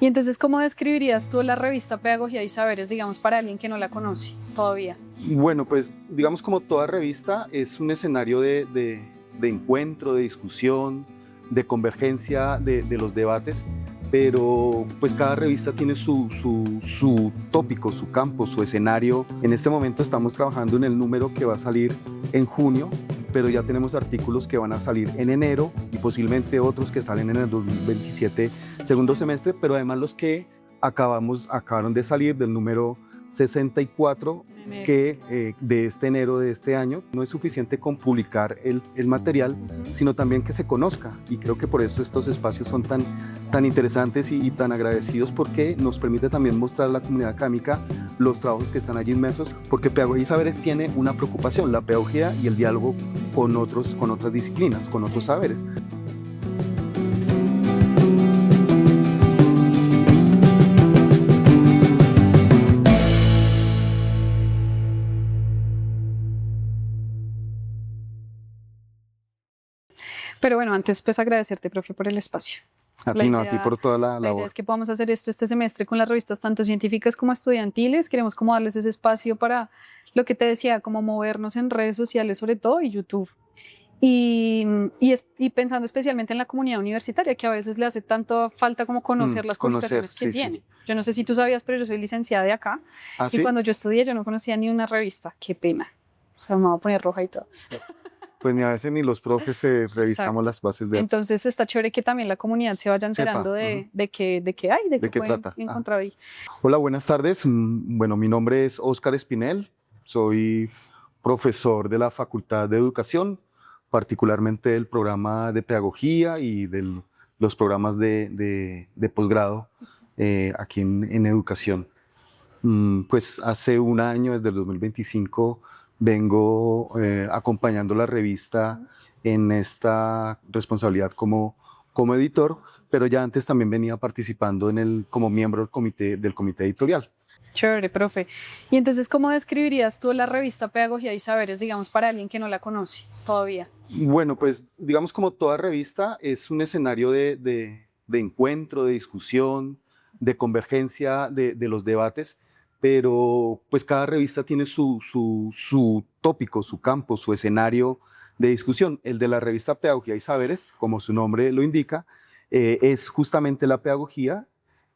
Y entonces, ¿cómo describirías tú la revista Pedagogía y Saberes, digamos, para alguien que no la conoce todavía? Bueno, pues digamos como toda revista es un escenario de encuentro, de discusión, de convergencia de los debates, pero pues cada revista tiene su tópico, su campo, su escenario. En este momento estamos trabajando en el número que va a salir en junio, pero ya tenemos artículos que van a salir en enero y posiblemente otros que salen en el 2027, segundo semestre, pero además los que acabaron de salir del número 64, que de este enero de este año. No es suficiente con publicar el material, sino también que se conozca, y creo que por eso estos espacios son tan interesantes y tan agradecidos, porque nos permite también mostrar a la comunidad académica los trabajos que están allí inmersos, porque Pedagogía y Saberes tiene una preocupación, la pedagogía y el diálogo con otras disciplinas, con otros saberes. Pero bueno, antes pues agradecerte, profe, por el espacio. A ti por toda la La idea labor. es que podamos hacer esto este semestre con las revistas tanto científicas como estudiantiles. Queremos como darles ese espacio para lo que te decía, como movernos en redes sociales sobre todo y YouTube. Y pensando especialmente en la comunidad universitaria, que a veces le hace tanto falta como conocer las publicaciones que tiene. Sí. Yo no sé si tú sabías, pero yo soy licenciada de acá. ¿Ah, y sí? cuando yo estudié yo no conocía ni una revista. Qué pena. O sea, me voy a poner roja y todo. Pues ni a veces ni los profes revisamos Exacto. las bases de datos. Entonces está chévere que también la comunidad se vaya enterando de qué hay, de qué pueden trata. encontrar ahí. Hola, buenas tardes. Bueno, mi nombre es Óscar Espinel. Soy profesor de la Facultad de Educación, particularmente del programa de Pedagogía y de los programas de posgrado aquí en Educación. Pues hace un año, desde el 2025, vengo acompañando la revista en esta responsabilidad como editor, pero ya antes también venía participando como miembro del comité editorial. Chévere, profe. Y entonces, ¿cómo describirías tú la revista Pedagogía y Saberes, digamos, para alguien que no la conoce todavía? Bueno, pues digamos como toda revista es un escenario de encuentro, de discusión, de convergencia de los debates, pero pues cada revista tiene su tópico, su campo, su escenario de discusión. El de la revista Pedagogía y Saberes, como su nombre lo indica, es justamente la pedagogía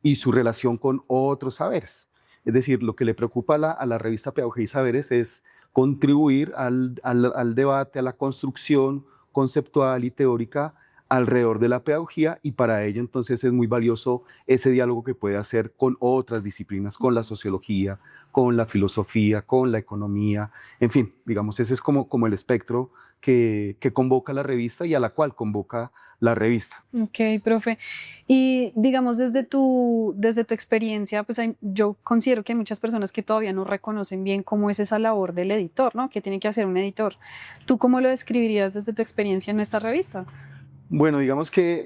y su relación con otros saberes. Es decir, lo que le preocupa a la revista Pedagogía y Saberes es contribuir al debate, a la construcción conceptual y teórica alrededor de la pedagogía, y para ello entonces es muy valioso ese diálogo que puede hacer con otras disciplinas, con la sociología, con la filosofía, con la economía, en fin, digamos, ese es como el espectro que convoca la revista y a la cual convoca la revista. Ok, profe. Y digamos, desde tu experiencia, pues yo considero que hay muchas personas que todavía no reconocen bien cómo es esa labor del editor, ¿no? ¿Qué tiene que hacer un editor? ¿Tú cómo lo describirías desde tu experiencia en esta revista? Bueno, digamos que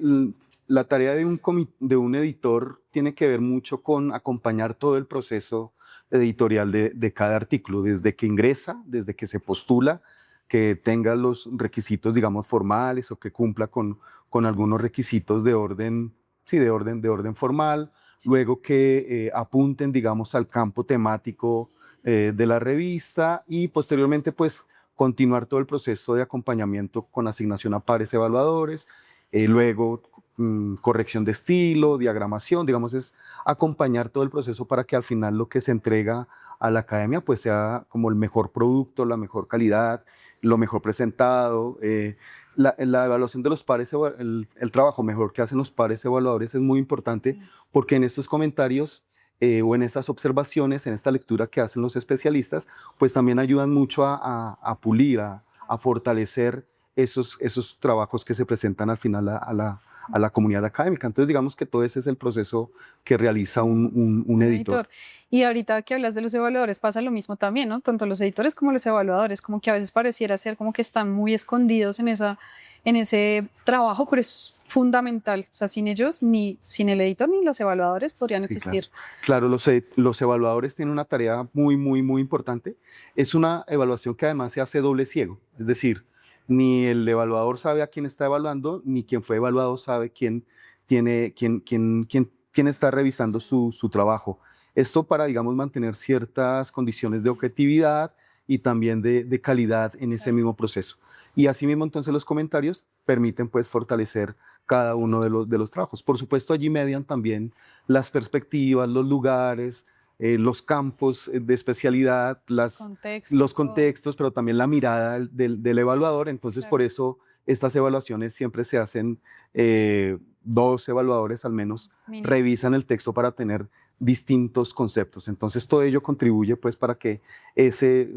la tarea de un editor tiene que ver mucho con acompañar todo el proceso editorial de cada artículo, desde que ingresa, desde que se postula, que tenga los requisitos, digamos, formales o que cumpla con algunos requisitos de orden, sí, de orden formal, luego que apunten, digamos, al campo temático de la revista, y posteriormente, pues, continuar todo el proceso de acompañamiento con asignación a pares evaluadores, luego corrección de estilo, diagramación, digamos, es acompañar todo el proceso para que al final lo que se entrega a la academia pues sea como el mejor producto, la mejor calidad, lo mejor presentado. La evaluación de los pares, el trabajo mejor que hacen los pares evaluadores es muy importante, porque en estos comentarios o en estas observaciones, en esta lectura que hacen los especialistas, pues también ayudan mucho a pulir, a fortalecer esos trabajos que se presentan al final a la comunidad académica. Entonces, digamos que todo ese es el proceso que realiza un editor. Y ahorita que hablas de los evaluadores, pasa lo mismo también, ¿no? Tanto los editores como los evaluadores, como que a veces pareciera ser como que están muy escondidos en ese trabajo, pero es fundamental. O sea, sin ellos, ni sin el editor ni los evaluadores podrían existir. Claro, los evaluadores tienen una tarea muy, muy, muy importante. Es una evaluación que además se hace doble ciego, es decir, ni el evaluador sabe a quién está evaluando, ni quien fue evaluado sabe quién quién está revisando su trabajo. Esto para, digamos, mantener ciertas condiciones de objetividad y también de calidad en ese mismo proceso. Y asimismo, entonces, los comentarios permiten, pues, fortalecer cada uno de los trabajos. Por supuesto, allí median también las perspectivas, los lugares, los campos de especialidad, los contextos, pero también la mirada del evaluador. Entonces, por eso estas evaluaciones siempre se hacen, 2 evaluadores al menos, revisan el texto para tener distintos conceptos. Entonces, todo ello contribuye, pues, para que ese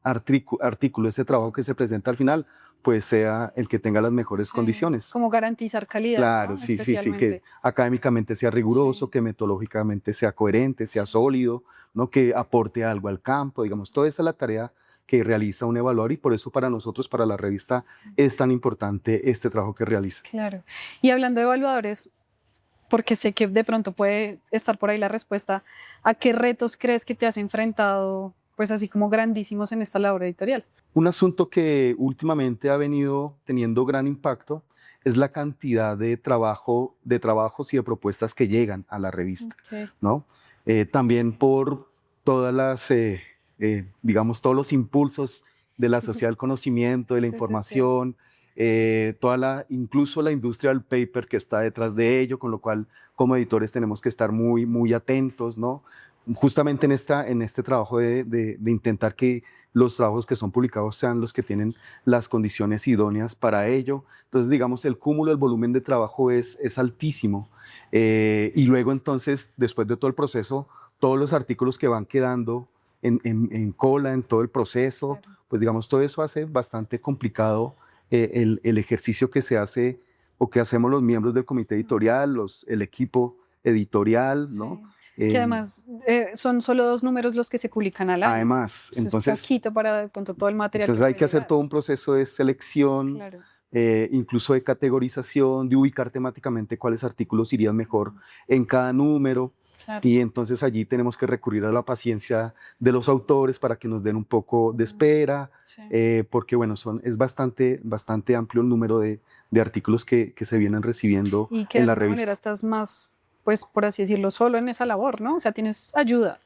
artículo, ese trabajo que se presenta al final, pues sea el que tenga las mejores condiciones. Como garantizar calidad. Claro, ¿no? sí, que académicamente sea riguroso, que metodológicamente sea coherente, sea sólido, ¿no? Que aporte algo al campo, digamos, toda esa es la tarea que realiza un evaluador y por eso para nosotros, para la revista, es tan importante este trabajo que realiza. Claro. Y hablando de evaluadores, porque sé que de pronto puede estar por ahí la respuesta, ¿a qué retos crees que te has enfrentado, pues así como grandísimos en esta labor editorial? Un asunto que últimamente ha venido teniendo gran impacto es la cantidad de trabajos y de propuestas que llegan a la revista, ¿no? También por todas las, digamos, todos los impulsos de la sociedad del conocimiento, de la información, incluso la industria del paper que está detrás de ello, con lo cual como editores tenemos que estar muy, muy atentos, ¿no? Justamente en este trabajo de intentar que los trabajos que son publicados sean los que tienen las condiciones idóneas para ello. Entonces, digamos, el cúmulo, el volumen de trabajo es altísimo. Y luego, entonces, después de todo el proceso, todos los artículos que van quedando en cola, en todo el proceso, pues, digamos, todo eso hace bastante complicado el ejercicio que se hace o que hacemos los miembros del comité editorial, el equipo editorial, ¿no? Que además son solo 2 números los que se publican al año. Además, entonces, es poquito para todo el material. Entonces hay que hacer todo un proceso de selección, incluso de categorización, de ubicar temáticamente cuáles artículos irían mejor en cada número. Y entonces allí tenemos que recurrir a la paciencia de los autores para que nos den un poco de espera, porque bueno, es bastante amplio el número de artículos que se vienen recibiendo en la revista. Y que de alguna manera estás más, pues por así decirlo, solo en esa labor, ¿no? O sea, tienes ayuda,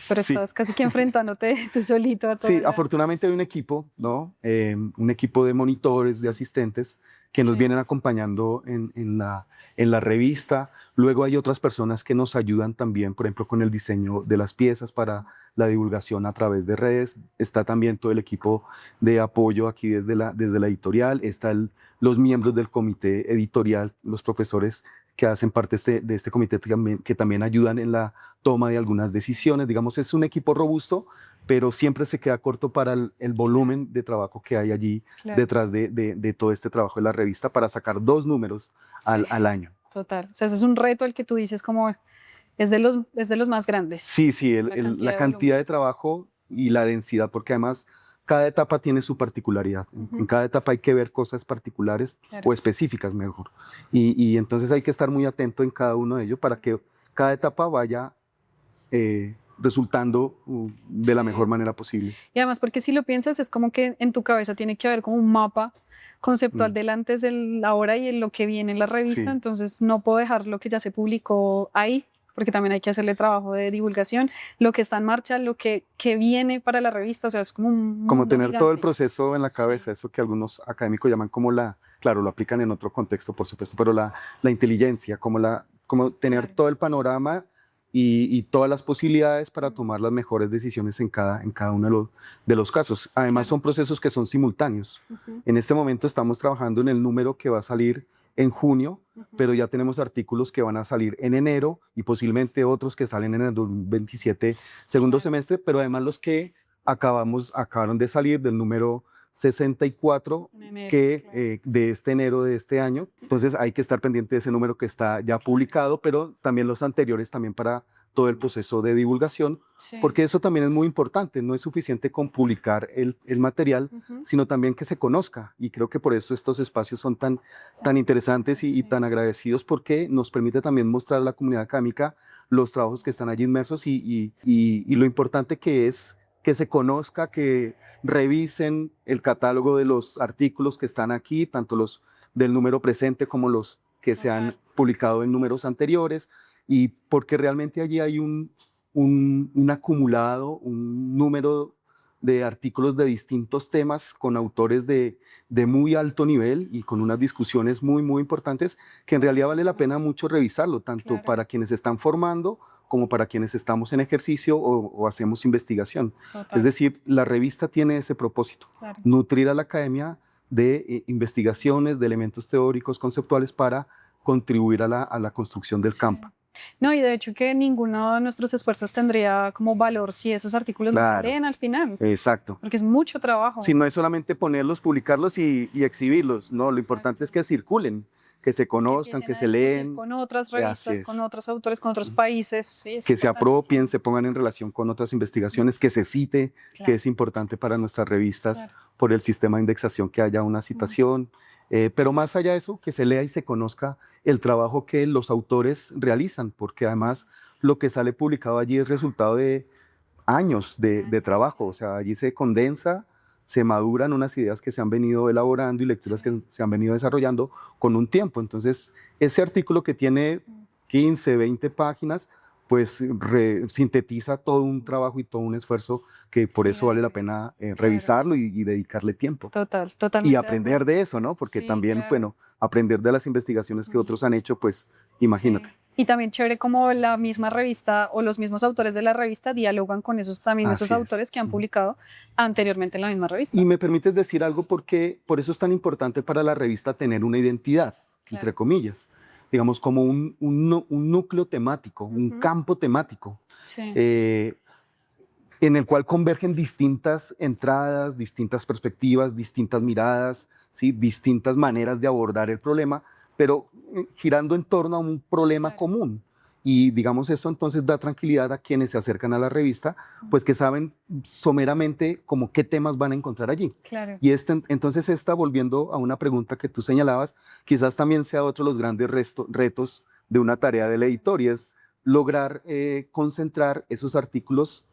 pero estás casi que enfrentándote tú solito a todo. Sí, afortunadamente hay un equipo, ¿no? Un equipo de monitores, de asistentes que nos vienen acompañando en la revista. Luego hay otras personas que nos ayudan también, por ejemplo, con el diseño de las piezas para la divulgación a través de redes. Está también todo el equipo de apoyo aquí desde la editorial. Están los miembros del comité editorial, los profesores que hacen parte de este comité que también ayudan en la toma de algunas decisiones. Digamos, es un equipo robusto, pero siempre se queda corto para el volumen de trabajo que hay allí detrás de todo este trabajo de la revista para sacar 2 números al año. Total. O sea, ese es un reto al que tú dices como es de los más grandes. Sí, la cantidad de trabajo y la densidad, porque además cada etapa tiene su particularidad. En cada etapa hay que ver cosas particulares o específicas mejor. Y entonces hay que estar muy atento en cada uno de ellos para que cada etapa vaya resultando de la mejor manera posible. Y además porque si lo piensas es como que en tu cabeza tiene que haber como un mapa conceptual del antes, del ahora y en lo que viene en la revista, entonces no puedo dejar lo que ya se publicó ahí, porque también hay que hacerle trabajo de divulgación, lo que está en marcha, lo que viene para la revista, o sea, es como un mundo como tener gigante. todo el proceso en la cabeza, eso que algunos académicos llaman como claro, lo aplican en otro contexto, por supuesto, pero la inteligencia, como tener todo el panorama y todas las posibilidades para tomar las mejores decisiones en cada uno de los casos. Además, son procesos que son simultáneos. En este momento estamos trabajando en el número que va a salir en junio, pero ya tenemos artículos que van a salir en enero y posiblemente otros que salen en el 2027, segundo semestre, pero además los que acabaron de salir del número 64 de este enero de este año. Entonces hay que estar pendiente de ese número que está ya publicado, pero también los anteriores también para todo el proceso de divulgación, porque eso también es muy importante. No es suficiente con publicar el material, sino también que se conozca. Y creo que por eso estos espacios son tan interesantes y tan agradecidos, porque nos permite también mostrar a la comunidad académica los trabajos que están allí inmersos y lo importante que es que se conozca, que revisen el catálogo de los artículos que están aquí, tanto los del número presente como los que se han publicado en números anteriores, y porque realmente allí hay un acumulado, un número de artículos de distintos temas con autores de muy alto nivel y con unas discusiones muy, muy importantes que en realidad vale la pena mucho revisarlo, tanto Claro. para quienes están formando como para quienes estamos en ejercicio o hacemos investigación. Total. Es decir, la revista tiene ese propósito, Claro. nutrir a la academia de investigaciones, de elementos teóricos, conceptuales para contribuir a la construcción del campo. No, y de hecho que ninguno de nuestros esfuerzos tendría como valor si esos artículos no se leen al final. Exacto. Porque es mucho trabajo. Si no es solamente ponerlos, publicarlos y exhibirlos, no, lo importante es que circulen, que se conozcan, que se leen, con otras revistas, con otros autores, con otros países. Sí, que se apropien, se pongan en relación con otras investigaciones, que se cite, que es importante para nuestras revistas por el sistema de indexación que haya una citación. Pero más allá de eso, que se lea y se conozca el trabajo que los autores realizan, porque además lo que sale publicado allí es resultado de años de trabajo, o sea, allí se condensa, se maduran unas ideas que se han venido elaborando y lecturas que se han venido desarrollando con un tiempo. Entonces, ese artículo que tiene 15, 20 páginas, pues sintetiza todo un trabajo y todo un esfuerzo que por eso vale la pena revisarlo y dedicarle tiempo. Totalmente. Y aprender de eso, ¿no? Porque también, bueno, aprender de las investigaciones que otros han hecho, pues imagínate. Y también chévere como la misma revista o los mismos autores de la revista dialogan con esos autores que han publicado anteriormente en la misma revista. Y me permites decir algo porque por eso es tan importante para la revista tener una identidad, entre comillas, digamos como un núcleo temático, un campo temático, en el cual convergen distintas entradas, distintas perspectivas, distintas miradas, ¿sí? Distintas maneras de abordar el problema, pero girando en torno a un problema común. Y digamos esto entonces da tranquilidad a quienes se acercan a la revista, pues que saben someramente como qué temas van a encontrar allí. Y entonces volviendo a una pregunta que tú señalabas, quizás también sea otro de los grandes retos de una tarea del editor, y es lograr concentrar esos artículos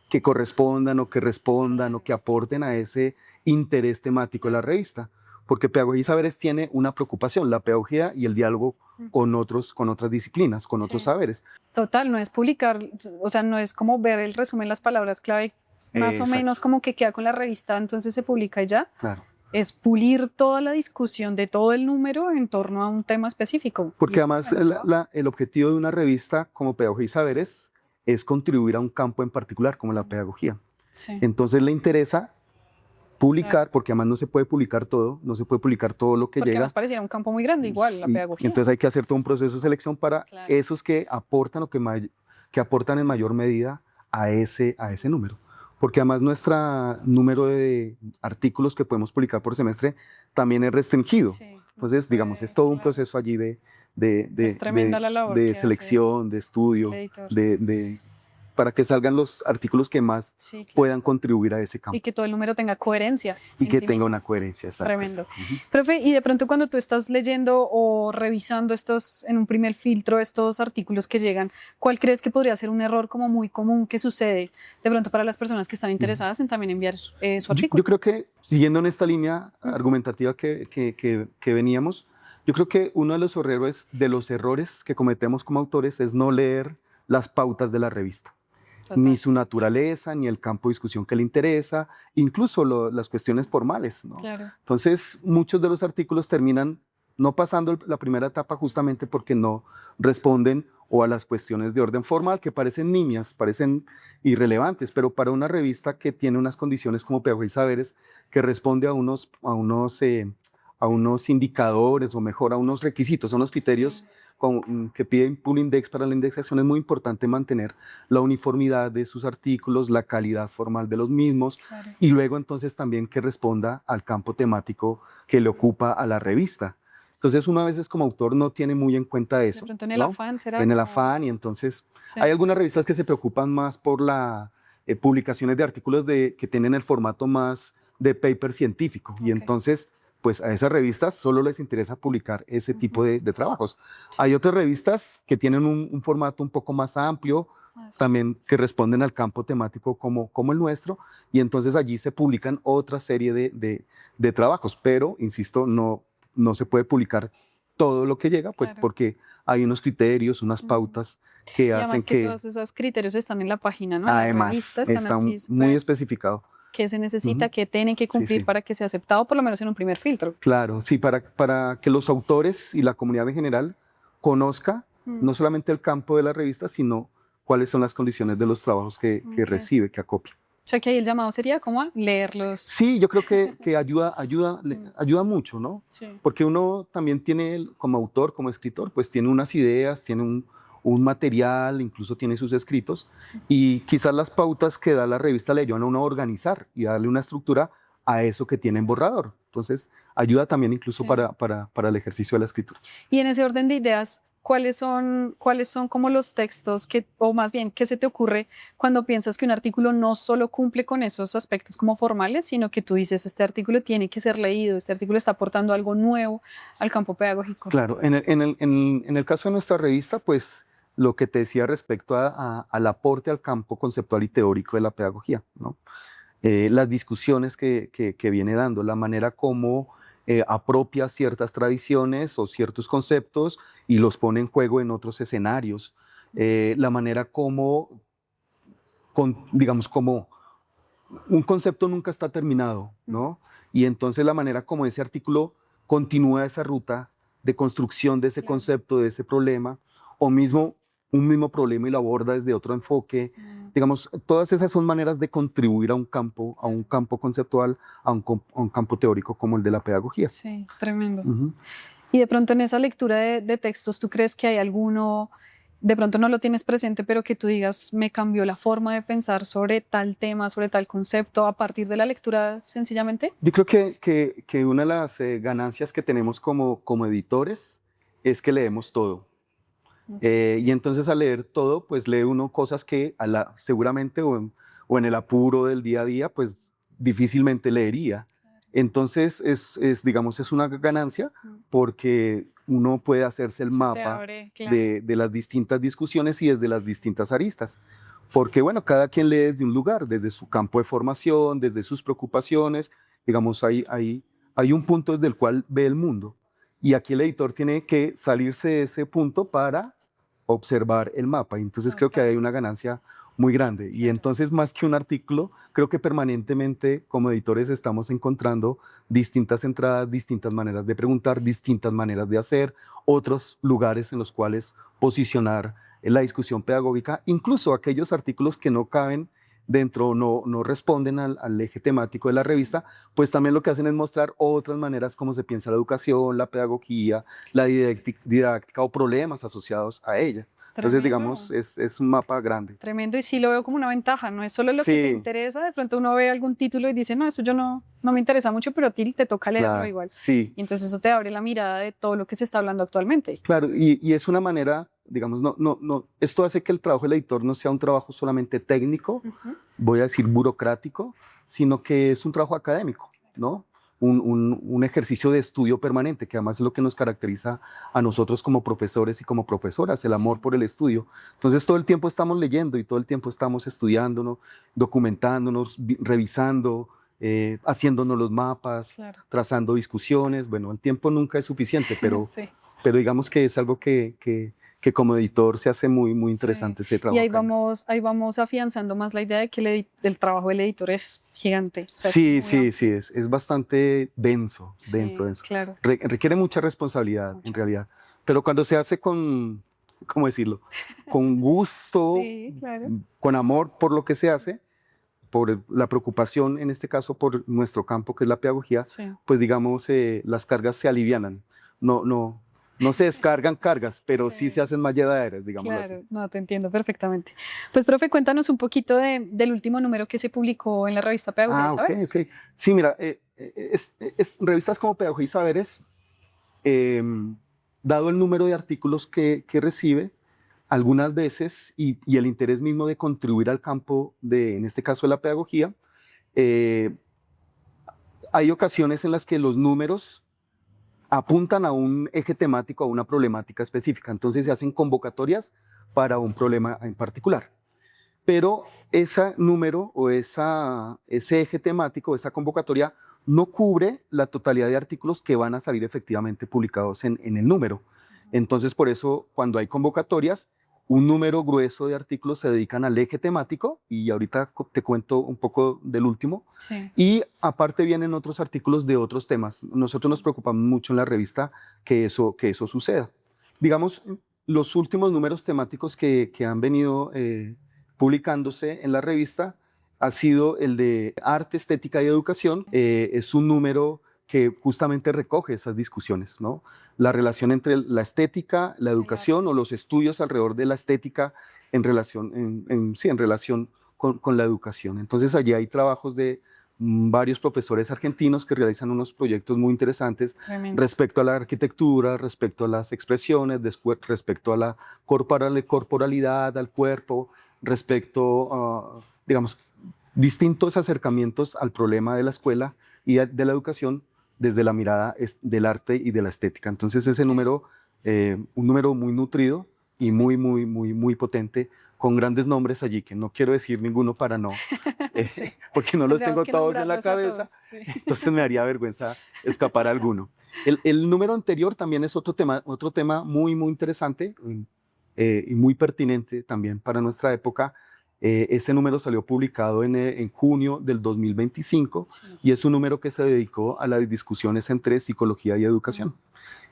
que correspondan o que respondan o que aporten a ese interés temático de la revista. Porque Pedagogía y Saberes tiene una preocupación, la pedagogía y el diálogo con otras disciplinas, con otros saberes. Total, no es publicar, o sea, no es como ver el resumen, las palabras clave, más o menos como que queda con la revista, entonces se publica y ya. Claro. Es pulir toda la discusión de todo el número en torno a un tema específico. Porque además el objetivo de una revista como Pedagogía y Saberes es contribuir a un campo en particular, como la pedagogía. Entonces le interesa publicar, porque además no se puede publicar todo, no se puede publicar todo lo que llega. Porque además pareciera un campo muy grande, igual, la pedagogía. Entonces hay que hacer todo un proceso de selección para esos que aportan o que aportan en mayor medida a ese número. Porque además nuestro número de artículos que podemos publicar por semestre también es restringido. Entonces, digamos, es todo un proceso allí de selección, de estudio, para que salgan los artículos que más puedan contribuir a ese campo. Y que todo el número tenga coherencia. Y que tenga una coherencia, exacto. Tremendo. Profe, y de pronto cuando tú estás leyendo o revisando en un primer filtro, estos artículos que llegan, ¿cuál crees que podría ser un error como muy común que sucede de pronto para las personas que están interesadas en también enviar su artículo? Yo creo que, siguiendo en esta línea argumentativa que veníamos, yo creo que uno de los errores que cometemos como autores es no leer las pautas de la revista. Ni su naturaleza, ni el campo de discusión que le interesa, incluso las cuestiones formales, ¿no? Entonces, muchos de los artículos terminan no pasando la primera etapa justamente porque no responden o a las cuestiones de orden formal que parecen nimias, parecen irrelevantes, pero para una revista que tiene unas condiciones como Pedagogía y Saberes, que responde a unos indicadores o mejor a unos requisitos, a unos criterios que piden Pool Index para la indexación, es muy importante mantener la uniformidad de sus artículos, la calidad formal de los mismos y luego entonces también que responda al campo temático que le ocupa a la revista. Entonces uno a veces como autor no tiene muy en cuenta eso. De pronto en el afán será. En el afán, y entonces hay algunas revistas que se preocupan más por las publicaciones de artículos que tienen el formato más de paper científico y entonces pues a esas revistas solo les interesa publicar ese tipo de trabajos. Hay otras revistas que tienen un formato un poco más amplio, también que responden al campo temático como el nuestro, y entonces allí se publican otra serie de trabajos, pero, insisto, no se puede publicar todo lo que llega, pues Claro. porque hay unos criterios, unas Ujú. pautas que Y hacen además que que todos esos criterios están en la página, ¿no? En la revista además están está así muy súper, especificado. qué se necesita, Ujú. qué tienen que Sí, cumplir sí. para que sea aceptado, por lo menos en un primer filtro. Claro, sí, para que los autores y la comunidad en general conozca Mm, no solamente el campo de la revista, sino cuáles son las condiciones de los trabajos que ok. recibe, que acopia. O sea que ahí el llamado sería como a leerlos. Sí, yo creo que Mm, ayuda mucho, ¿no? sí, Porque uno también tiene, como autor, como escritor, pues tiene unas ideas, tiene un material, incluso tiene sus escritos, y quizás las pautas que da la revista le ayudan a uno a organizar y a darle una estructura a eso que tiene en borrador. Entonces, ayuda también incluso sí. para el ejercicio de la escritura. Y en ese orden de ideas, cuáles son como los textos que, o más bien, qué se te ocurre cuando piensas que un artículo no solo cumple con esos aspectos como formales, sino que tú dices, este artículo tiene que ser leído, este artículo está aportando algo nuevo al campo pedagógico? Claro, en el caso de nuestra revista, pues lo que te decía respecto al aporte al campo conceptual y teórico de la pedagogía, ¿no? Las discusiones que viene dando, la manera como apropia ciertas tradiciones o ciertos conceptos y los pone en juego en otros escenarios, la manera como, digamos, como un concepto nunca está terminado, Mm, ¿no? Y entonces la manera como ese artículo continúa esa ruta de construcción de ese claro. concepto, de ese problema, o mismo un mismo problema y lo aborda desde otro enfoque. Mm, Digamos, todas esas son maneras de contribuir a un claro. campo conceptual, a un campo teórico como el de la pedagogía. Sí, tremendo. Ujú. Y de pronto en esa lectura de textos, ¿tú crees que hay alguno, de pronto no lo tienes presente, pero que tú digas, me cambió la forma de pensar sobre tal tema, sobre tal concepto, a partir de la lectura sencillamente? Yo creo que una de las ganancias que tenemos como editores es que leemos todo. Ok, Y entonces al leer todo, pues lee uno cosas que seguramente o en el apuro del día a día, pues difícilmente leería. Entonces digamos, es una ganancia mm, porque uno puede hacerse el se te mapa abre, claro. de las distintas discusiones y desde las distintas aristas. Porque bueno, cada quien lee desde un lugar, desde su campo de formación, desde sus preocupaciones. Digamos, hay un punto desde el cual ve el mundo. Y aquí el editor tiene que salirse de ese punto para observar el mapa. Y entonces creo que Total, hay una ganancia muy grande. Y claro. entonces más que un artículo, creo que permanentemente como editores estamos encontrando distintas entradas, distintas maneras de preguntar, distintas maneras de hacer, otros lugares en los cuales posicionar la discusión pedagógica, incluso aquellos artículos que no caben dentro, no responden al eje temático de la Sí, revista, pues también lo que hacen es mostrar otras maneras como se piensa la educación, la pedagogía, la didáctica o problemas asociados a ella. Entonces, digamos, tremendo. es un mapa grande. Tremendo, y sí lo veo como una ventaja, no es solo lo que te Sí, interesa, de pronto uno ve algún título y dice, no, eso yo no me interesa mucho, pero a ti te toca leerlo claro, igual. sí, Y entonces eso te abre la mirada de todo lo que se está hablando actualmente. claro. Y es una manera, digamos, esto hace que el trabajo del editor no sea un trabajo solamente técnico, Ujú. voy a decir burocrático, sino que es un trabajo académico, ¿no? Un ejercicio de estudio permanente, que además es lo que nos caracteriza a nosotros como profesores y como profesoras, el amor Sí, por el estudio. Entonces todo el tiempo estamos leyendo y todo el tiempo estamos estudiándonos, documentándonos, revisando, haciéndonos los mapas, claro. trazando discusiones. Bueno, el tiempo nunca es suficiente, Sí, pero digamos que es algo que como editor se hace muy sí. interesante ese Y trabajo académico. ahí vamos afianzando más la idea de que el trabajo del editor es gigante, o sea, es Sí, muy sí, sí, amplio. es bastante denso, denso, Sí, denso. claro, Requiere mucha responsabilidad, en mucho. realidad. Pero cuando se hace con, ¿cómo decirlo? Con gusto, Sí, claro. con amor por lo que se hace, por la preocupación, en este caso, por nuestro campo, que es la pedagogía, Sí. pues digamos, las cargas se alivianan. No, no, no se descargan cargas, pero sí se Sí. hacen más llevaderas, digámoslo así. Claro, no, te entiendo perfectamente. Pues, profe, cuéntanos un poquito del último número que se publicó en la revista Pedagogía y Ah, ok, Saberes. ok. Sí, mira, revistas como Pedagogía y Saberes, eh, dado el número de artículos que recibe, algunas veces, y el interés mismo de contribuir al campo de, en este caso, de la pedagogía, eh, hay ocasiones en las que los números apuntan a un eje temático, a una problemática específica. Entonces se hacen convocatorias para un problema en particular. Pero ese número o ese eje temático, esa convocatoria, no cubre la totalidad de artículos que van a salir efectivamente publicados en el número. Entonces, por eso, cuando hay convocatorias, un número grueso de artículos se dedican al eje temático, y ahorita te cuento un poco del último. Sí. Y aparte vienen otros artículos de otros temas. Nosotros nos preocupamos mucho en la revista que eso suceda. Digamos, los últimos números temáticos que han venido publicándose en la revista ha sido el de Arte, Estética y Educación. Es un número que justamente recoge esas discusiones, ¿no? La relación entre la estética, la educación, o los estudios alrededor de la estética en relación, en relación con la educación. Entonces allí hay trabajos de varios profesores argentinos que realizan unos proyectos muy interesantes. Tremendo. Respecto a la arquitectura, respecto a las expresiones, respecto a la corporalidad, al cuerpo, respecto a, digamos, distintos acercamientos al problema de la escuela y de la educación desde la mirada del arte y de la estética. Entonces ese número, un número muy nutrido y muy potente, con grandes nombres allí, que no quiero decir ninguno para no, Sí. porque no los Tendríamos tengo que todos en la nombrarlos a cabeza, todos, sí. entonces me haría vergüenza escapar a alguno. El número anterior también es otro tema muy interesante y muy pertinente también para nuestra época. Ese número salió publicado en junio del 2025, Sí. y es un número que se dedicó a las discusiones entre psicología y educación.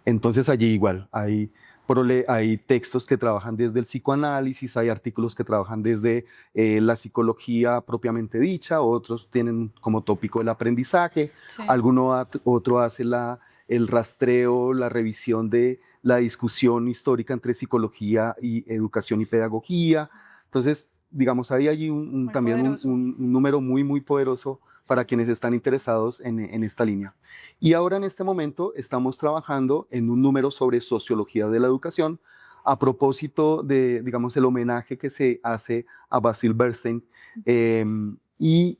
Entonces allí igual hay textos que trabajan desde el psicoanálisis, hay artículos que trabajan desde la psicología propiamente dicha, otros tienen como tópico el aprendizaje, Sí. otro hace el rastreo, la revisión de la discusión histórica entre psicología y educación y pedagogía. Entonces, digamos, hay allí también un número muy poderoso para quienes están interesados en esta línea. Y ahora en este momento estamos trabajando en un número sobre sociología de la educación, a propósito de, digamos, el homenaje que se hace a Basil Bernstein. Y,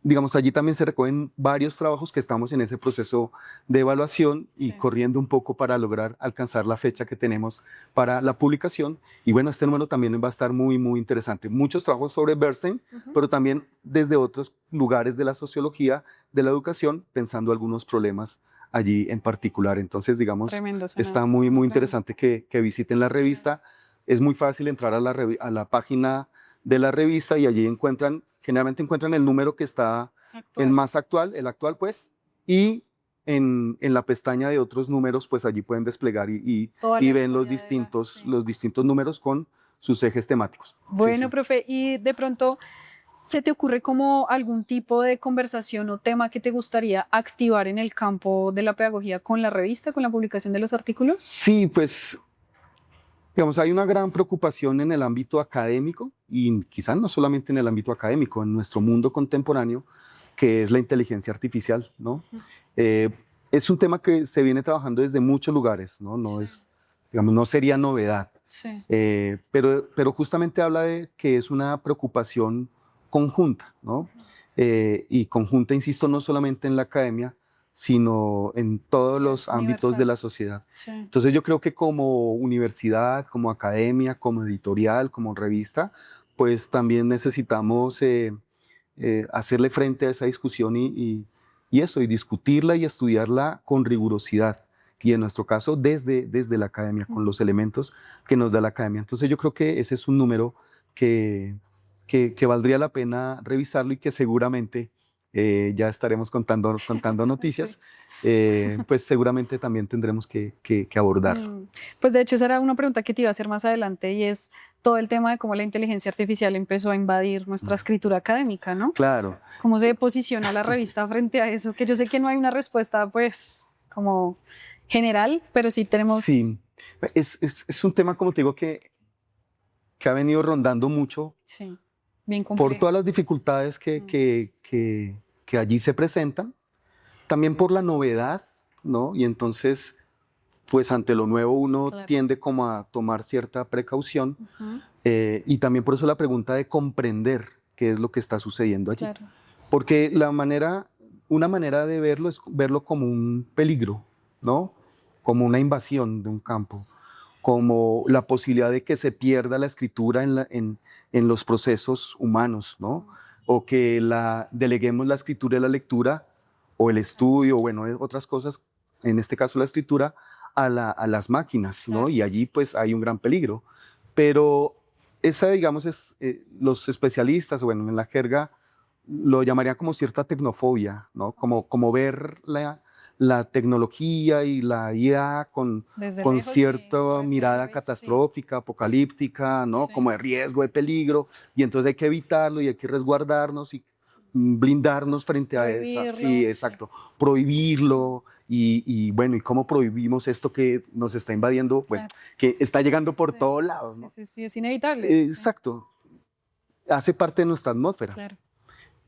digamos, allí también se recogen varios trabajos que estamos en ese proceso de evaluación y corriendo un poco para lograr alcanzar la fecha que tenemos para la publicación. Y bueno, este número también va a estar muy interesante. Muchos trabajos sobre Bernstein, pero también desde otros lugares de la sociología de la educación, pensando algunos problemas allí en particular. Entonces, digamos, Tremendo, está muy interesante que visiten la revista. Es muy fácil entrar a la página de la revista y allí generalmente encuentran el número que está el más actual, el actual pues, y en la pestaña de otros números, pues allí pueden desplegar y ven los distintos números con sus ejes temáticos. Bueno, profe, y de pronto, ¿se te ocurre como algún tipo de conversación o tema que te gustaría activar en el campo de la pedagogía con la revista, con la publicación de los artículos? Sí, pues, digamos, hay una gran preocupación en el ámbito académico, y quizás no solamente en el ámbito académico, en nuestro mundo contemporáneo, que es la inteligencia artificial, ¿no? Es un tema que se viene trabajando desde muchos lugares, ¿no? Digamos, no sería novedad. Sí. Pero justamente habla de que es una preocupación conjunta, ¿no? Y conjunta, insisto, no solamente en la academia, sino en todos los ámbitos de la sociedad. Sí. Entonces yo creo que como universidad, como academia, como editorial, como revista, pues también necesitamos hacerle frente a esa discusión y discutirla y estudiarla con rigurosidad. Y en nuestro caso, desde la academia, con los elementos que nos da la academia. Entonces yo creo que ese es un número que valdría la pena revisarlo y que seguramente ya estaremos contando noticias, pues seguramente también tendremos que abordar. Pues de hecho esa era una pregunta que te iba a hacer más adelante, y es todo el tema de cómo la inteligencia artificial empezó a invadir nuestra escritura académica, ¿no? Claro. ¿Cómo se posiciona la revista frente a eso? Que yo sé que no hay una respuesta pues como general, pero sí tenemos... Sí, es un tema, como te digo, que ha venido rondando mucho. Sí, bien complejo. Por todas las dificultades que allí se presentan, también por la novedad, ¿no? Y entonces, pues ante lo nuevo uno tiende como a tomar cierta precaución, y también por eso la pregunta de comprender qué es lo que está sucediendo allí. Claro. Porque una manera de verlo es verlo como un peligro, ¿no? Como una invasión de un campo, como la posibilidad de que se pierda la escritura en los procesos humanos, ¿no? O que deleguemos la escritura y la lectura o el estudio, bueno, otras cosas, en este caso la escritura, a las máquinas, ¿no? Claro. Y allí pues hay un gran peligro. Pero esa, digamos, es, los especialistas, bueno, en la jerga, lo llamarían como cierta tecnofobia, ¿no? Como ver la tecnología y la IA Desde con lejos y cierta mirada recelo, y sí, catastrófica, apocalíptica, ¿no? Como sí. de riesgo, de peligro, y entonces hay que evitarlo y hay que resguardarnos y blindarnos frente a esa, sí, Prohibirlo, sí. exacto, prohibirlo y bueno, ¿y cómo prohibimos esto que nos está invadiendo? Bueno, Claro. que está llegando por Sí, todos lados, sí, ¿no? sí, sí, es inevitable. Sí, Exacto, hace parte de nuestra atmósfera. claro.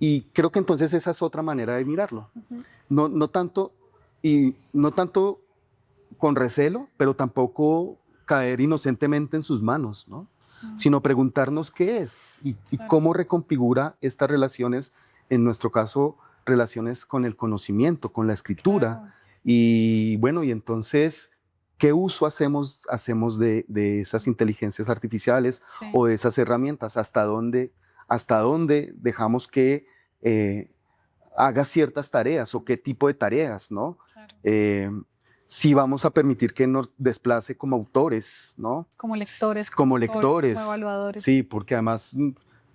Y creo que entonces esa es otra manera de mirarlo. Ujú. No tanto, y no tanto con recelo, pero tampoco caer inocentemente en sus manos, ¿no? Mm, Sino preguntarnos qué es y claro, cómo reconfigura estas relaciones, en nuestro caso, relaciones con el conocimiento, con la escritura. claro. Y bueno, y entonces, ¿qué uso hacemos de esas inteligencias artificiales Sí, o de esas herramientas? Hasta dónde dejamos que haga ciertas tareas o qué tipo de tareas, ¿no? claro. Eh, si vamos a permitir que nos desplace como autores, ¿no? Como lectores, como Como autores, como lectores, evaluadores. sí, porque además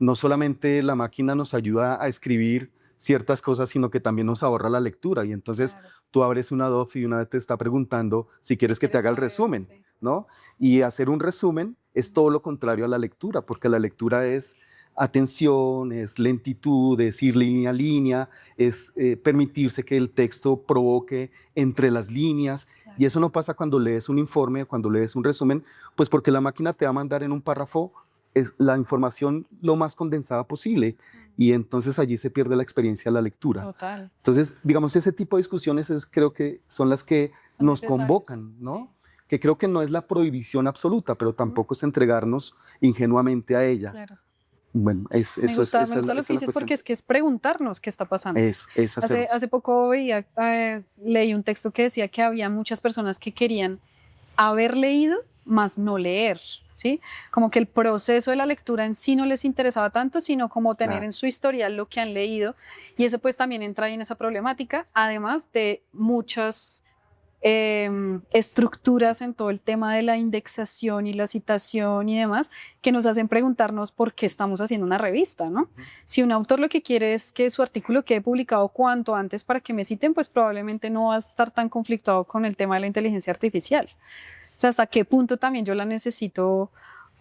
no solamente la máquina nos ayuda a escribir ciertas cosas, sino que también nos ahorra la lectura. Y entonces Claro. tú abres una Adobe y una vez te está preguntando si quieres que te ¿Quieres haga el saber? resumen, Sí. ¿no? Y hacer un resumen es todo lo contrario a la lectura, porque la lectura es atención, es lentitud, es ir línea a línea, es permitirse que el texto provoque entre las líneas. Y Claro. eso no pasa cuando lees un informe, cuando lees un resumen, pues porque la máquina te va a mandar en un párrafo es la información lo más condensada posible Mm, y entonces allí se pierde la experiencia de la lectura. total. Entonces, digamos, ese tipo de discusiones creo que son las que Son nos necesarios. convocan, Sí. ¿no? Que creo que no es la prohibición absoluta, pero Mm, tampoco es entregarnos ingenuamente a ella. claro. Bueno, Me gusta lo que esa es la dices cuestión. porque es que es preguntarnos qué está pasando. Eso, es hacerlo. Hace poco veía, leí un texto que decía que había muchas personas que querían haber leído, más no leer, ¿sí? Como que el proceso de la lectura en sí no les interesaba tanto, sino como tener Claro, en su historial lo que han leído. Y eso pues también entra ahí en esa problemática, además de muchas estructuras en todo el tema de la indexación y la citación y demás, que nos hacen preguntarnos por qué estamos haciendo una revista, ¿no? Si un autor lo que quiere es que su artículo quede publicado cuanto antes para que me citen, pues probablemente no va a estar tan conflictuado con el tema de la inteligencia artificial. O sea, hasta qué punto también yo la necesito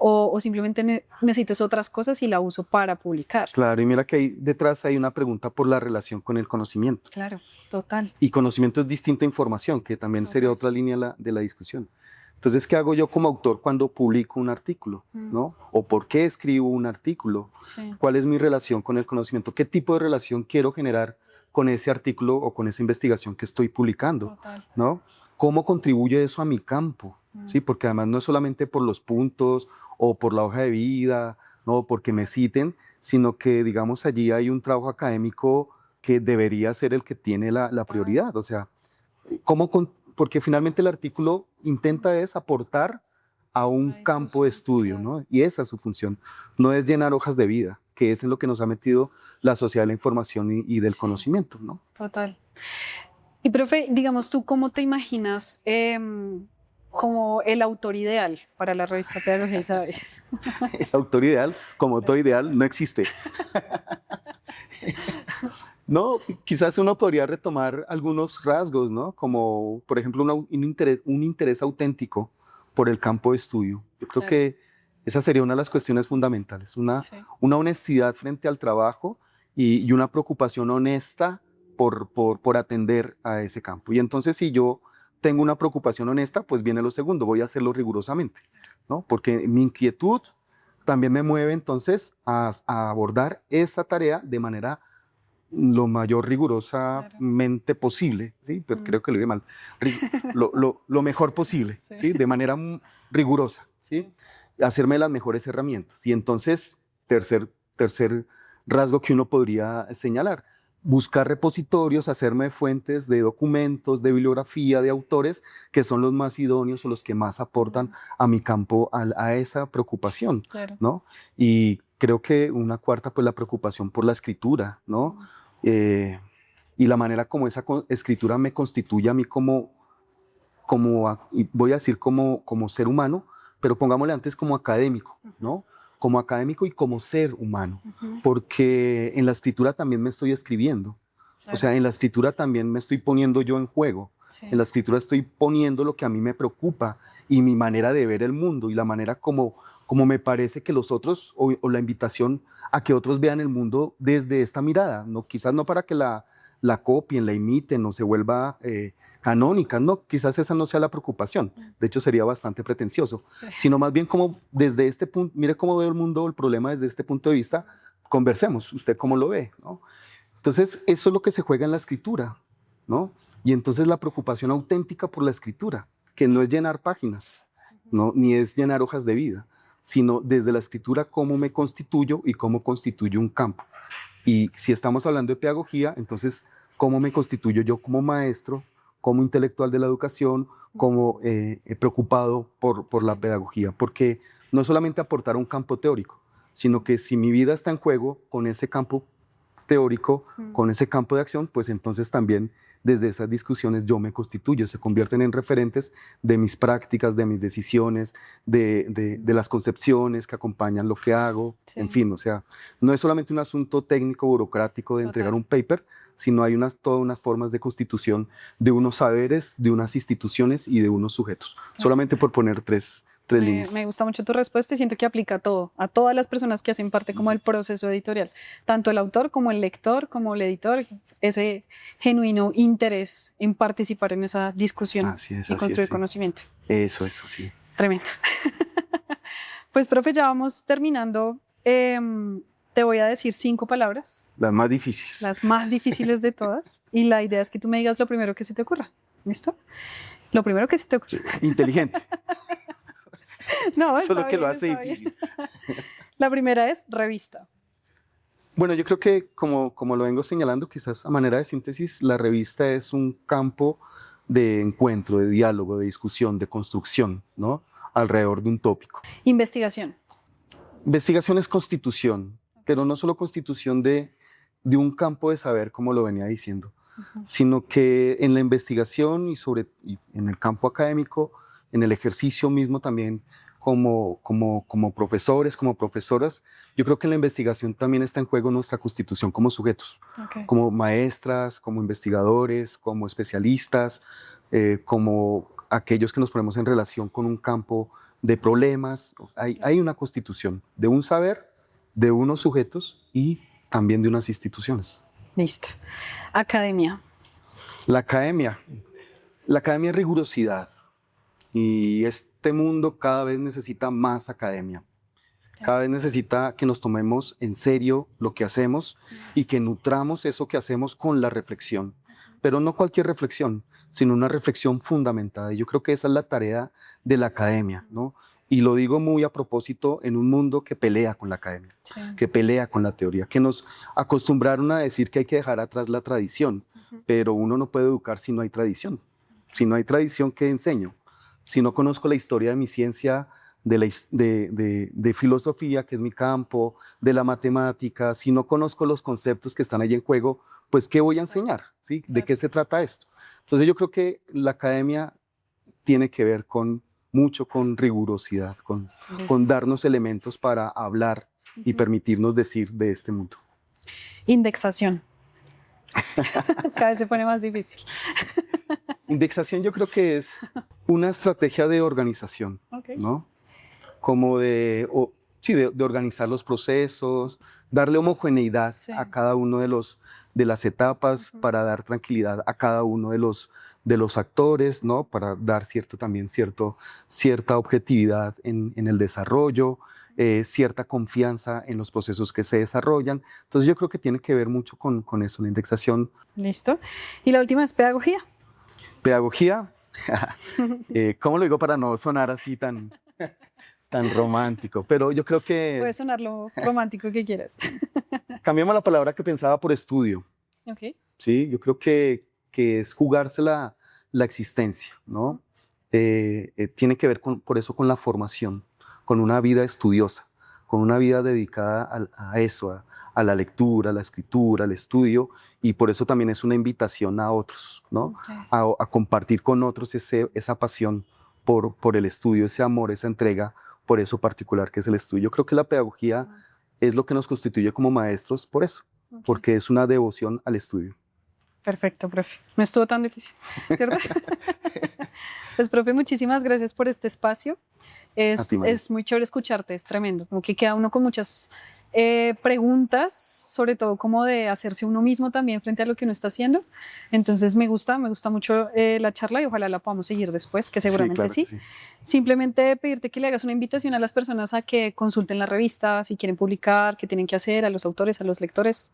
o simplemente necesito otras cosas y la uso para publicar. claro. Y mira que ahí detrás hay una pregunta por la relación con el conocimiento. Claro, total, Y conocimiento es distinto a información, que también sería total. otra línea de la discusión. Entonces, ¿qué hago yo como autor cuando publico un artículo? Mm, ¿No? ¿O por qué escribo un artículo? sí, ¿Cuál es mi relación con el conocimiento? ¿Qué tipo de relación quiero generar con ese artículo o con esa investigación que estoy publicando? total. ¿No? ¿Cómo contribuye eso a mi campo? Mm, ¿Sí? Porque además no es solamente por los puntos o por la hoja de vida, no porque me citen, sino que, digamos, allí hay un trabajo académico que debería ser el que tiene la total. prioridad. O sea, porque finalmente el artículo intenta es aportar a un La campo de discusión, estudio, claro. ¿no? Y esa es su función. No es llenar hojas de vida, que es en lo que nos ha metido la sociedad de la información y del Sí, conocimiento, ¿no? total. Y profe, digamos tú, ¿cómo te imaginas como el autor ideal para la revista Pedagogía y Saberes? El autor ideal, como todo ideal, no existe. No, quizás uno podría retomar algunos rasgos, ¿no? Como, por ejemplo, un interés auténtico por el campo de estudio. Yo creo Claro, que esa sería una de las cuestiones fundamentales, sí, una honestidad frente al trabajo y una preocupación honesta por atender a ese campo. Y entonces, si yo tengo una preocupación honesta, pues viene lo segundo, voy a hacerlo rigurosamente, ¿no? Porque mi inquietud también me mueve entonces a abordar esa tarea de manera lo mayor claro. rigurosamente posible, ¿sí? Pero Mm, creo que lo dije mal, lo mejor posible, sí, ¿sí? De manera rigurosa, ¿sí? sí, Hacerme las mejores herramientas. Y entonces, tercer rasgo que uno podría señalar, buscar repositorios, hacerme fuentes de documentos, de bibliografía, de autores que son los más idóneos o los que más aportan mm, a mi campo, a esa preocupación, claro. ¿no? Y creo que una cuarta, pues la preocupación por la escritura, ¿no? Mm, Eh, y la manera como esa escritura me constituye a mí y voy a decir como ser humano, pero pongámosle antes como académico, ¿no? Como académico y como ser humano, porque en la escritura también me estoy escribiendo. Claro. O sea, en la escritura también me estoy poniendo yo en juego. Sí. En la escritura estoy poniendo lo que a mí me preocupa y mi manera de ver el mundo y la manera como me parece que los otros, o la invitación a que otros vean el mundo desde esta mirada, ¿no? Quizás no para que la copien, la imiten o se vuelva canónica, no, quizás esa no sea la preocupación, de hecho sería bastante pretencioso, sí. Sino más bien como desde este punto, mire cómo veo el mundo, el problema desde este punto de vista, conversemos, usted cómo lo ve, ¿no? Entonces eso es lo que se juega en la escritura, ¿no? Y entonces la preocupación auténtica por la escritura, que no es llenar páginas, ¿no? Ni es llenar hojas de vida, sino desde la escritura cómo me constituyo y cómo constituyo un campo. Y si estamos hablando de pedagogía, entonces cómo me constituyo yo como maestro, como intelectual de la educación, como preocupado por la pedagogía, porque no es solamente aportar un campo teórico, sino que si mi vida está en juego con ese campo teórico, con ese campo de acción, pues entonces también desde esas discusiones yo me constituyo, se convierten en referentes de mis prácticas, de mis decisiones, de las concepciones que acompañan lo que hago, sí. En fin, o sea, no es solamente un asunto técnico, burocrático de entregar un paper, sino hay todas unas formas de constitución de unos saberes, de unas instituciones y de unos sujetos, solamente por poner tres líneas. Me gusta mucho tu respuesta y siento que aplica a todo, a todas las personas que hacen parte como del proceso editorial, tanto el autor como el lector, como el editor, ese genuino interés en participar en esa discusión y construir conocimiento. Eso, sí. Tremendo. Pues, profe, ya vamos terminando. Te voy a decir 5 palabras. Las más difíciles. Las más difíciles de todas. Y la idea es que tú me digas lo primero que se te ocurra. ¿Listo? Lo primero que se te ocurra. Inteligente. No, eso es lo que lo hace difícil. La primera es revista. Bueno, yo creo que como lo vengo señalando, quizás a manera de síntesis, la revista es un campo de encuentro, de diálogo, de discusión, de construcción, ¿no? Alrededor de un tópico. Investigación. Investigación es constitución, pero no solo constitución de un campo de saber, como lo venía diciendo, sino que en la investigación y en el campo académico, en el ejercicio mismo también, como profesores, como profesoras, yo creo que en la investigación también está en juego nuestra constitución como sujetos, como maestras, como investigadores, como especialistas, como aquellos que nos ponemos en relación con un campo de problemas. Hay una constitución de un saber, de unos sujetos y también de unas instituciones. Listo. Academia. La academia es rigurosidad. Y este mundo cada vez necesita más academia. Cada vez necesita que nos tomemos en serio lo que hacemos y que nutramos eso que hacemos con la reflexión. Pero no cualquier reflexión, sino una reflexión fundamentada. Y yo creo que esa es la tarea de la academia, ¿no? Y lo digo muy a propósito en un mundo que pelea con la academia, que pelea con la teoría, que nos acostumbraron a decir que hay que dejar atrás la tradición, pero uno no puede educar si no hay tradición. Si no hay tradición, ¿qué enseño? Si no conozco la historia de mi ciencia, de filosofía, que es mi campo, de la matemática, si no conozco los conceptos que están ahí en juego, pues ¿qué voy a enseñar? ¿Sí? ¿De qué se trata esto? Entonces yo creo que la academia tiene que ver mucho con rigurosidad, con darnos elementos para hablar y permitirnos decir de este mundo. Indexación. Cada vez se pone más difícil. Indexación yo creo que es una estrategia de organización, ¿no? Como de organizar los procesos, darle homogeneidad a cada uno de las etapas para dar tranquilidad a cada uno de los actores, ¿no? Para dar cierta objetividad en el desarrollo, cierta confianza en los procesos que se desarrollan. Entonces yo creo que tiene que ver mucho con eso, la indexación. Listo. Y la última es pedagogía. Pedagogía, ¿cómo lo digo para no sonar así tan romántico? Pero yo creo que... Puede sonar lo romántico que quieras. Cambiamos la palabra que pensaba por estudio. Sí, yo creo que es jugarse la existencia, ¿no? Tiene que ver por eso con la formación, con una vida estudiosa, con una vida dedicada a eso, a la lectura, a la escritura, al estudio, y por eso también es una invitación a otros, ¿no? Okay. A compartir con otros esa pasión por el estudio, ese amor, esa entrega por eso particular que es el estudio. Yo creo que la pedagogía es lo que nos constituye como maestros por eso, porque es una devoción al estudio. Perfecto, profe. No estuvo tan difícil, ¿cierto? Pues, profe, muchísimas gracias por este espacio. Es muy chévere escucharte, es tremendo. Como que queda uno con muchas preguntas, sobre todo como de hacerse uno mismo también frente a lo que uno está haciendo. Entonces me gusta mucho la charla y ojalá la podamos seguir después, que seguramente claro sí. Que sí. Simplemente pedirte que le hagas una invitación a las personas a que consulten la revista, si quieren publicar, qué tienen que hacer, a los autores, a los lectores,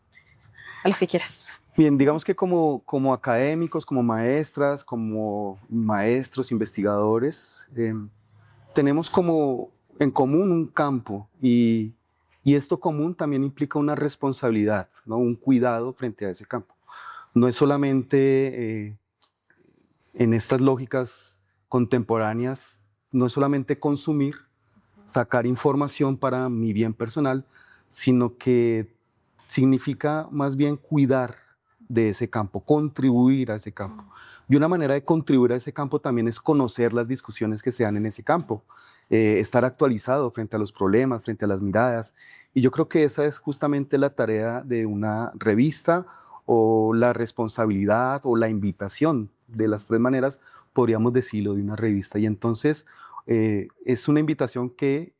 a los que quieras. Bien, digamos que como académicos, como maestras, como maestros, investigadores, tenemos como en común un campo y esto común también implica una responsabilidad, ¿no? Un cuidado frente a ese campo. No es solamente en estas lógicas contemporáneas, no es solamente consumir, sacar información para mi bien personal, sino que significa más bien cuidar de ese campo, contribuir a ese campo. Y una manera de contribuir a ese campo también es conocer las discusiones que se dan en ese campo, estar actualizado frente a los problemas, frente a las miradas. Y yo creo que esa es justamente la tarea de una revista o la responsabilidad o la invitación, de las tres maneras podríamos decirlo, de una revista. Y entonces es una invitación que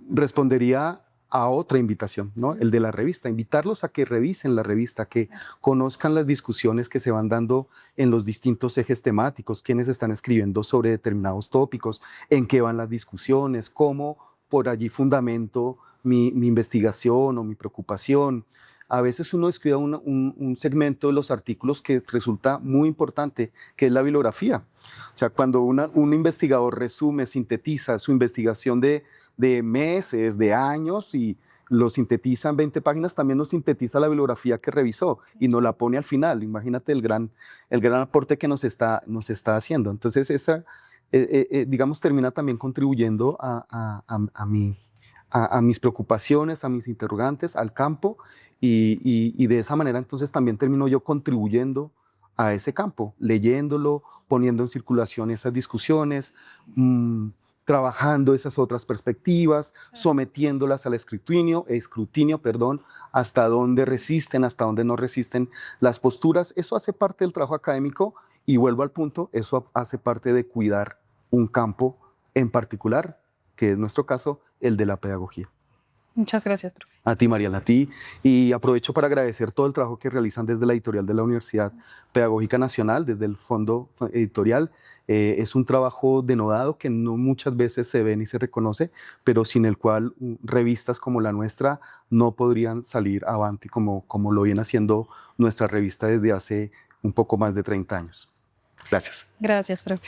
respondería a otra invitación, ¿no? El de la revista, invitarlos a que revisen la revista, que conozcan las discusiones que se van dando en los distintos ejes temáticos, quiénes están escribiendo sobre determinados tópicos, en qué van las discusiones, cómo por allí fundamento mi investigación o mi preocupación. A veces uno descuida un segmento de los artículos que resulta muy importante, que es la bibliografía. O sea, cuando un investigador resume, sintetiza su investigación de meses, de años, y lo sintetiza en 20 páginas, también nos sintetiza la bibliografía que revisó y nos la pone al final. Imagínate el gran aporte que nos está haciendo. Entonces, esa, digamos, termina también contribuyendo a mis preocupaciones, a mis interrogantes, al campo, y de esa manera entonces también termino yo contribuyendo a ese campo, leyéndolo, poniendo en circulación esas discusiones, trabajando esas otras perspectivas, sometiéndolas al escrutinio, hasta dónde resisten, hasta dónde no resisten las posturas. Eso hace parte del trabajo académico y vuelvo al punto, eso hace parte de cuidar un campo en particular, que es nuestro caso, el de la pedagogía. Muchas gracias, profe. A ti, Mariana, a ti. Y aprovecho para agradecer todo el trabajo que realizan desde la editorial de la Universidad Pedagógica Nacional, desde el fondo editorial. Es un trabajo denodado que no muchas veces se ve ni se reconoce, pero sin el cual revistas como la nuestra no podrían salir avante como lo viene haciendo nuestra revista desde hace un poco más de 30 años. Gracias. Gracias, profe.